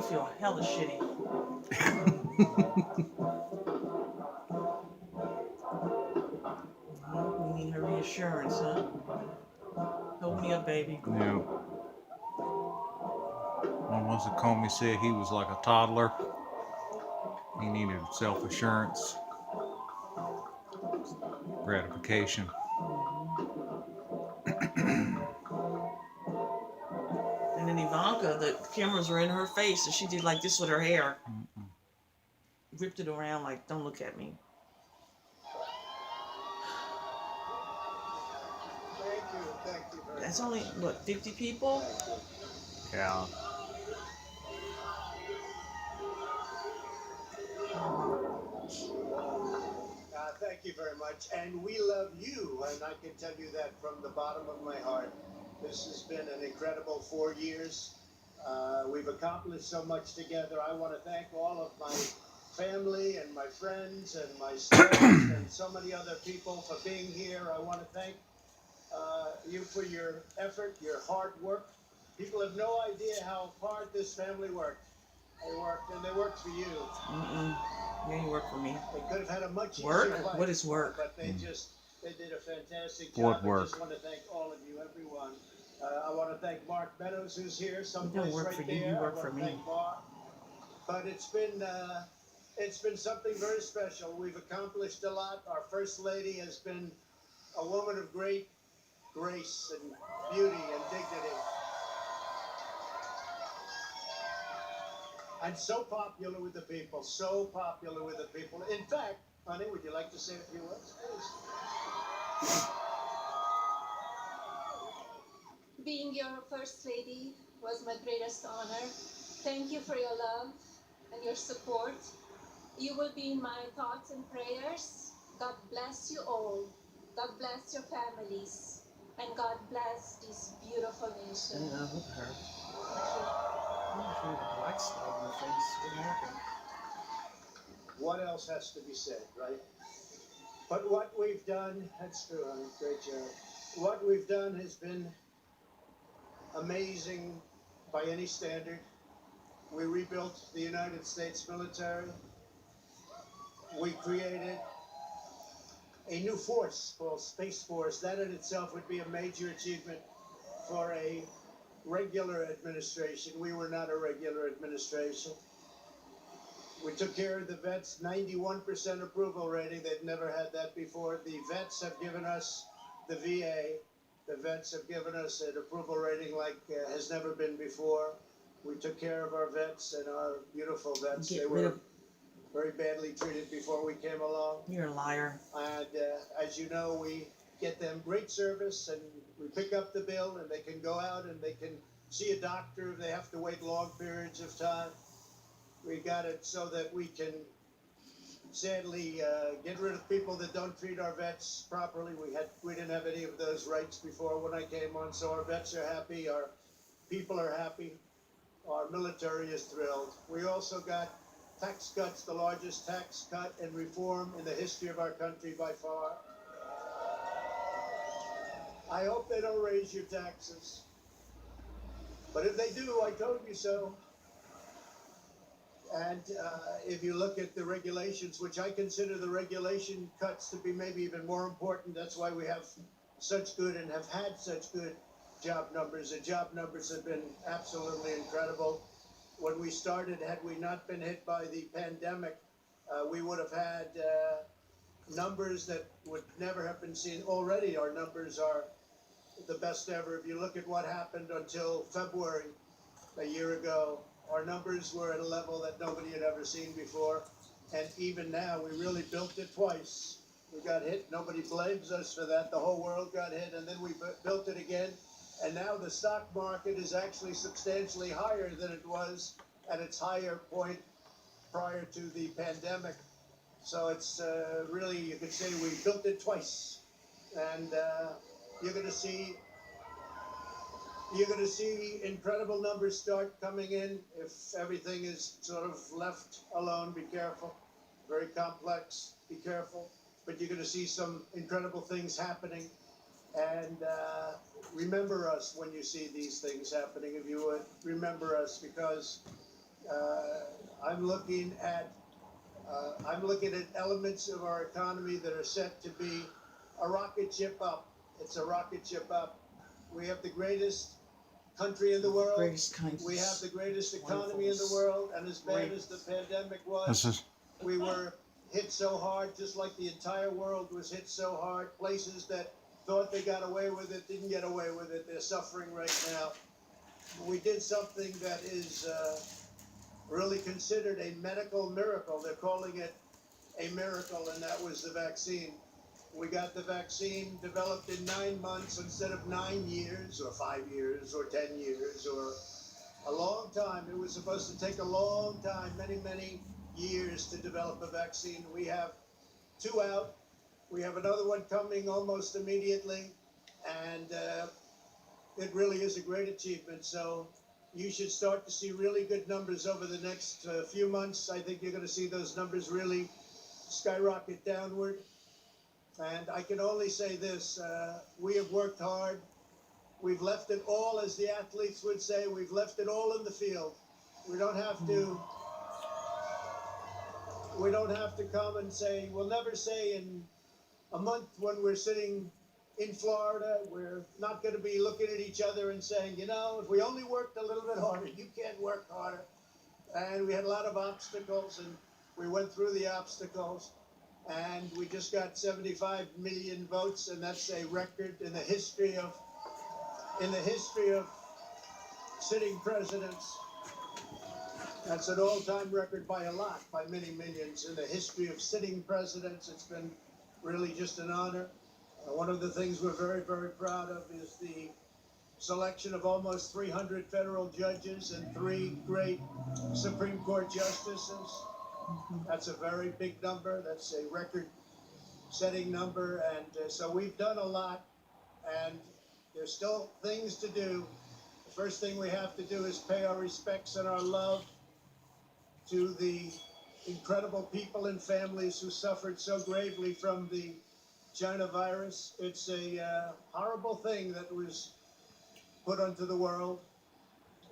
me feel hella shitty. We need her reassurance, huh? Hold me up, baby. Yeah. Almost like Comey said, he was like a toddler. He needed self assurance, gratification. And then Ivanka, the cameras were in her face, and she did like this with her hair, whipped it around like, "Don't look at me." Thank you very That's much. only what 50 people. Yeah. Thank you very much. And we love you, and I can tell you that from the bottom of my heart. This has been an incredible 4 years. We've accomplished so much together. I want to thank all of my family and my friends and my staff and so many other people for being here. I want to thank you for your effort, your hard work. People have no idea how hard this family worked. They worked, and they worked for you. You ain't work for me. They could have had a much easier Work? life. What is work? But they did a fantastic What job. work? I just want to thank all of you, everyone. I want to thank Mark Meadows, who's here, You someplace don't work right for you. there. You work I for want to me. thank Mark. But it's been something very special. We've accomplished a lot. Our First Lady has been a woman of great grace and beauty and dignity. And so popular with the people, so popular with the people. In fact, honey, would you like to say a few words, please? Being your First Lady was my greatest honor. Thank you for your love and your support. You will be in my thoughts and prayers. God bless you all. God bless your families. And God bless this beautiful nation. Yeah, look at her. Thank you. Black spot on her face. What happened? What else has to be said, right? But what we've done, that's true, honey, great job. What we've done has been amazing by any standard. We rebuilt the United States military. We created a new force called Space Force. That in itself would be a major achievement for a regular administration. We were not a regular administration. We took care of the vets, 91% approval rating. They've never had that before. The vets have given us, the VA, the vets have given us an approval rating like has never been before. We took care of our vets and our beautiful vets. They were very badly treated before we came along. You're a liar. And as you know, we get them great service, and we pick up the bill, and they can go out and they can see a doctor if they have to wait long periods of time. We got it so that we can sadly get rid of people that don't treat our vets properly. We didn't have any of those rights before when I came on, so our vets are happy, our people are happy, our military is thrilled. We also got tax cuts, the largest tax cut and reform in the history of our country by far. I hope they don't raise your taxes. But if they do, I told you so. And if you look at the regulations, which I consider the regulation cuts to be maybe even more important, that's why we have such good and have had such good job numbers. The job numbers have been absolutely incredible. When we started, had we not been hit by the pandemic, we would have had numbers that would never have been seen. Already our numbers are the best ever. If you look at what happened until February a year ago, our numbers were at a level that nobody had ever seen before. And even now, we really built it twice. We got hit. Nobody blames us for that. The whole world got hit, and then we built it again. And now the stock market is actually substantially higher than it was at its higher point prior to the pandemic. So it's really, you could say we built it twice. And you're going to see incredible numbers start coming in if everything is sort of left alone. Be careful. Very complex. Be careful. But you're going to see some incredible things happening. And remember us when you see these things happening, if you would. Remember us, because I'm looking at elements of our economy that are set to be a rocket ship up. It's a rocket ship up. We have the greatest country in the world. Greatest kindness. We have the greatest economy in the world. And as bad as the pandemic This was, is we were hit so hard, just like the entire world was hit so hard. Places that thought they got away with it didn't get away with it. They're suffering right now. We did something that is really considered a medical miracle. They're calling it a miracle, and that was the vaccine. We got the vaccine developed in 9 months instead of 9 years or 5 years or 10 years or a long time. It was supposed to take a long time, many years to develop a vaccine. We have 2 out. We have another one coming almost immediately, and it really is a great achievement. So you should start to see really good numbers over the next few months. I think you're going to see those numbers really skyrocket downward. And I can only say this, we have worked hard. We've left it all, as the athletes would say, we've left it all in the field. We don't have to come and say, we'll never say in a month when we're sitting in Florida, we're not going to be looking at each other and saying, you know, if we only worked a little bit harder, you can't work harder. And we had a lot of obstacles, and we went through the obstacles, and we just got 75 million votes, and that's a record in the history of sitting presidents. That's an all-time record by a lot, by many millions. In the history of sitting presidents, it's been really just an honor. One of the things we're very proud of is the selection of almost 300 federal judges and 3 great Supreme Court justices. That's a very big number. That's a record-setting number. And so we've done a lot, and there's still things to do. The first thing we have to do is pay our respects and our love to the incredible people and families who suffered so gravely from the China virus. It's a horrible thing that was put onto the world.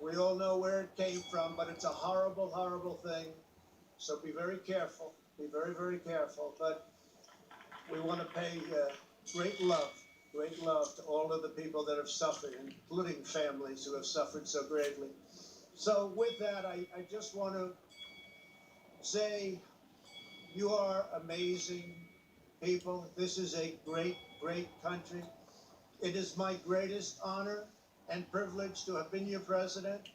We all know where it came from, but it's a horrible thing. So be very careful. Be very careful. But we want to pay great love to all of the people that have suffered, including families who have suffered so gravely. So with that, I just want to say you are amazing people. This is a great country. It is my greatest honor and privilege to have been your president.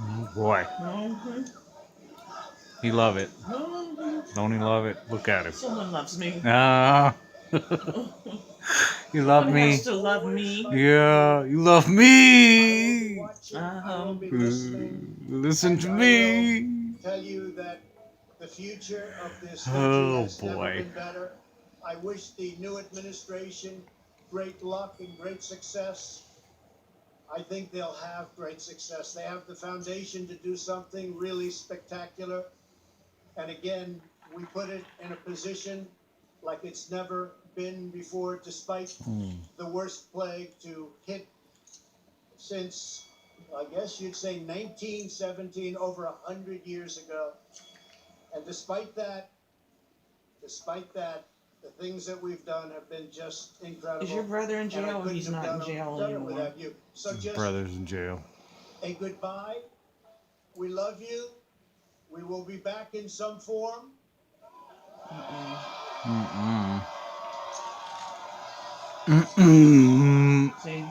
oh boy. He love it. Don't he love it? Look at him. Someone loves me. Ah. You love Someone me. has to love me. Yeah, you love me. I will be listening. Listen to me. Tell you that the future of this Oh, country has never boy. been better. I wish the new administration great luck and great success. I think they'll have great success. They have the foundation to do something really spectacular. And again, we put it in a position like it's never been before, despite the worst plague to hit since, I guess you'd say 1917, over 100 years ago. And despite that, the things that we've done have been just incredible. Is your brother in And I jail or couldn't he's have not in done jail it anymore? without you. So His just brother's in jail. a goodbye. We love you. We will be back in some form. See,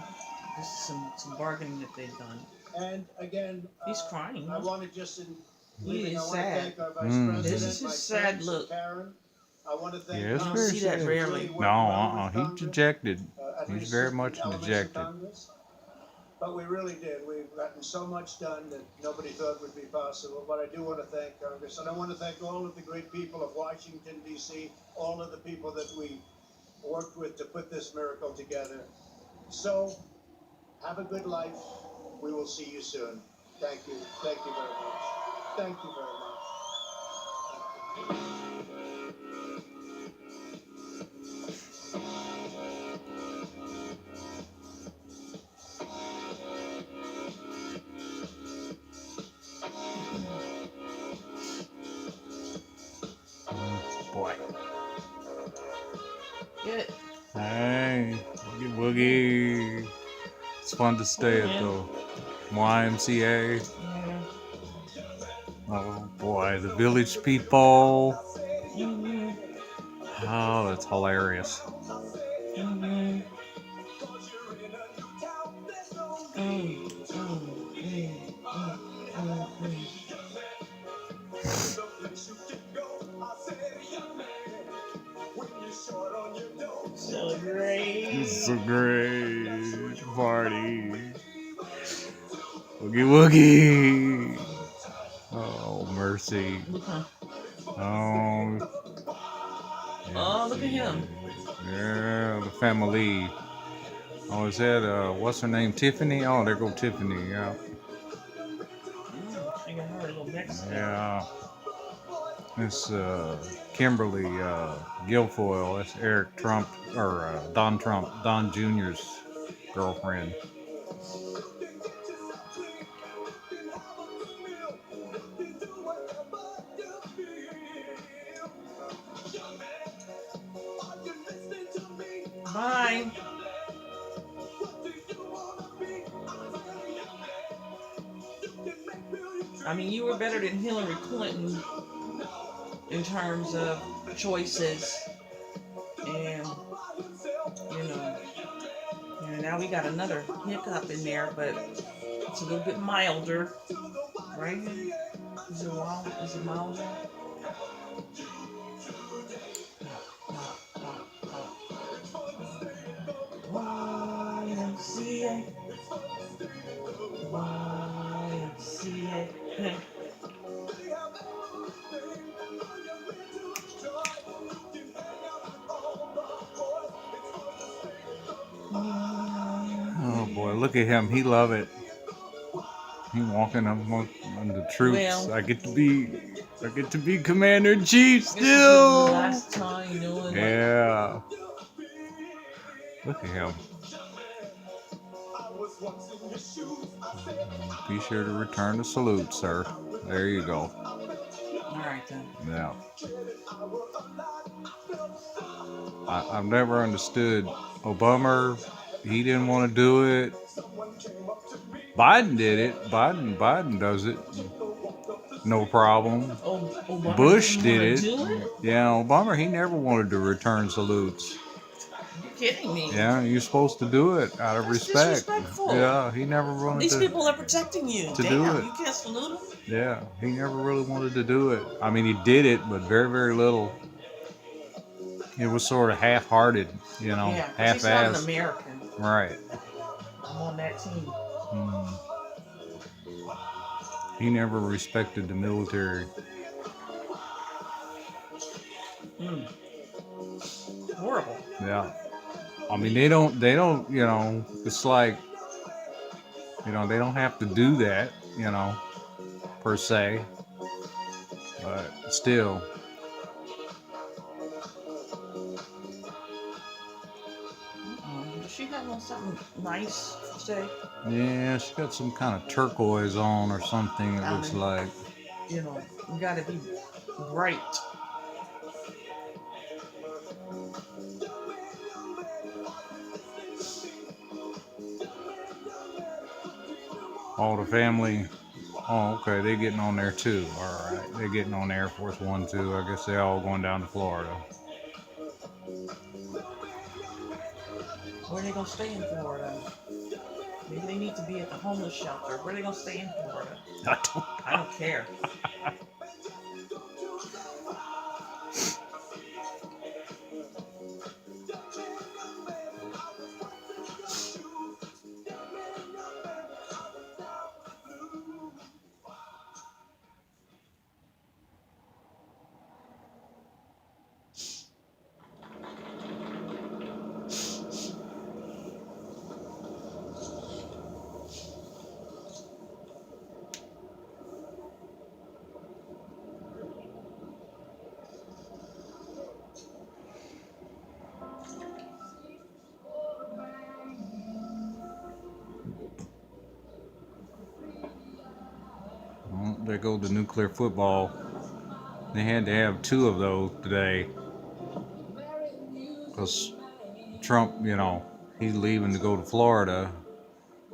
this is some bargaining that they've done. And again, He's crying. I want to just He is I want to sad. thank our vice president, This is his my sad friends, look. Karen. I want to thank Yeah, it's You don't very see that sad. rarely. No, he's dejected. at He's least very the much elements of dejected. Congress. But we really did. We've gotten so much done that nobody thought would be possible. But I do want to thank Congress, and I want to thank all of the great people of Washington, D.C., all of the people that we worked with to put this miracle together. So, have a good life. We will see you soon. Thank you. Thank you very much. Thank you very much. Boy. Get it. Hey, Boogie Woogie. It's fun to stay at the YMCA. Yeah. Oh boy, the village people. Mhm. Oh, that's hilarious. Mhm. Mm, mm, mm. So great. It's a great party. Boogie Woogie. Oh, mercy. Okay. Oh, Oh, look at him. yeah, the family. Oh, is that, what's her name? Tiffany? Oh, there go Tiffany. Yeah. She got her little Mexican. Yeah. It's Kimberly Guilfoyle. That's Eric Trump, or Don Trump, Don Jr.'s girlfriend. Bye. I mean, you were better than Hillary Clinton in terms of choices, and now we got another hiccup in there, but it's a little bit milder, right? Is it wild? Is it milder? YMCA. YMCA. Oh boy, look at him. He love it. He walking among the troops. Well, I get to be Commander in Chief this is the still. last time doing it. Yeah. Look at him. Be sure to return the salute, sir. There you go. All right then. Yeah. I've never understood Obama. He didn't want to do it. Biden did it. Biden does it. No problem. Obama Bush didn't did wanna it. do it? Yeah, Obama, he never wanted to return salutes. You're kidding me. Yeah, you're supposed to do it out of That's respect. disrespectful. Yeah, he never wanted These to. people are protecting you. to Damn, do it. you can't salute them. Yeah, he never really wanted to do it. I mean, he did it, but very, very little. It was sort of half-hearted, Yeah, 'cause he's not an half-assed. American. Right. I'm on that team. Mm. He never respected the military. Horrible. Yeah. I mean, they don't, it's like, they don't have to do that, per se. But still. Does she have on something nice to say? Yeah, she got some kind of turquoise on or something, it looks like. You gotta be bright. All the family. Oh, okay, they're getting on there too. All right, they're getting on Air Force One too. I guess they're all going down to Florida. Where are they gonna stay in Florida? Maybe they need to be at the homeless shelter. Where are they gonna stay in Florida? I don't care. to go to nuclear football. They had to have 2 of those today because Trump, he's leaving to go to Florida,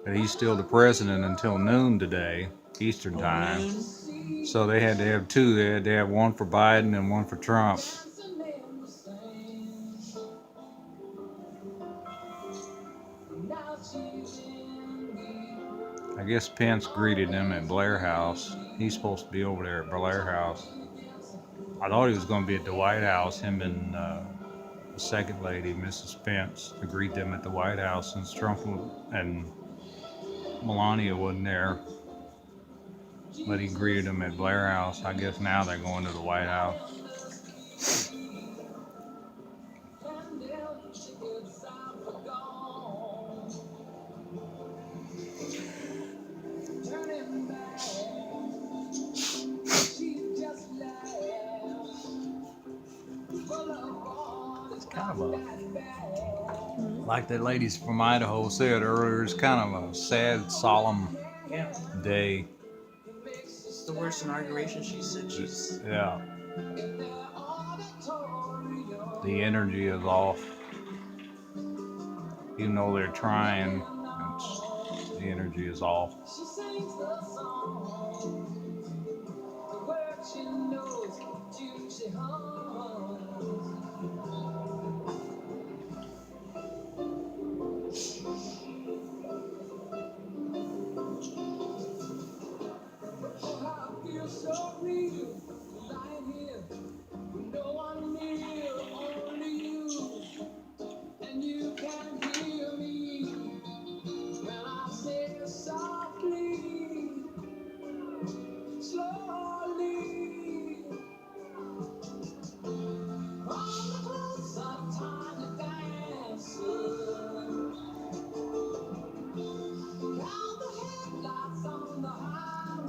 but he's still the president until noon today, Eastern time. Noon. So they had to have 2. They had to have one for Biden and one for Trump. I guess Pence greeted them at Blair House. He's supposed to be over there at Blair House. I thought he was going to be at the White House, him and the second lady, Mrs. Pence, to greet them at the White House since Trump and Melania wasn't there. But he greeted them at Blair House. I guess now they're going to the White House. It's kind of like that lady from Idaho said earlier, it's kind of a sad, solemn Yeah. day. It's the worst inauguration, she said. Yeah. The energy is off. Even though they're trying, the energy is off.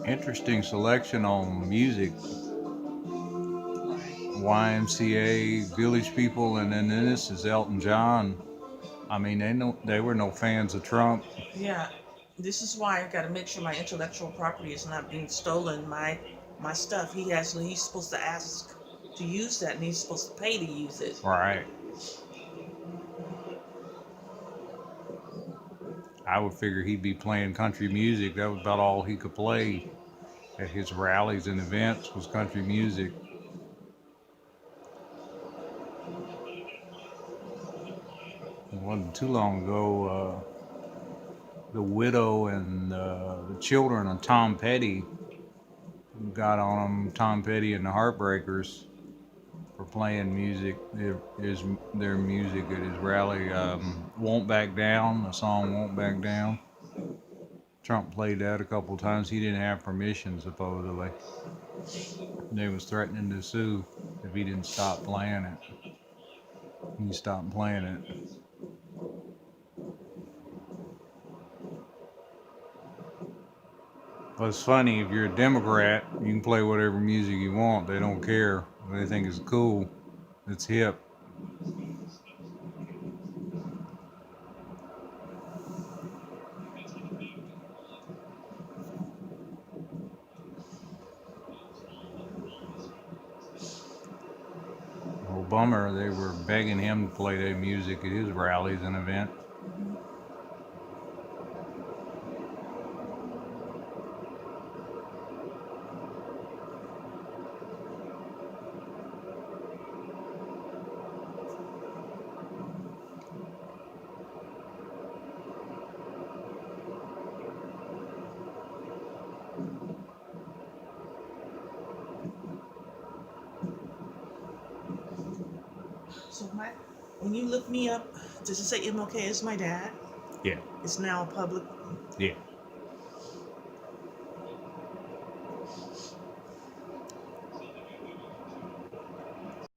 Interesting selection on music. YMCA, Village People, and then this is Elton John. I mean, they were no fans of Trump. Yeah. This is why I got to make sure my intellectual property is not being stolen. My stuff. He's supposed to ask to use that, and he's supposed to pay to use it. Right. I would figure he'd be playing country music. That was about all he could play at his rallies and events was country music. It wasn't too long ago, the widow and the children of Tom Petty got on him, Tom Petty and the Heartbreakers, for playing music, their music at his rally. Won't Back Down, the song Won't Back Down. Trump played that a couple times. He didn't have permission, supposedly. They was threatening to sue if he didn't stop playing it. He stopped playing it. But it's funny, if you're a Democrat, you can play whatever music you want. They don't care. They think it's cool. It's hip. Well, bummer, they were begging him to play their music at his rallies and events. So when you look me up, does it say MLK is my dad? Yeah. It's now public. Yeah.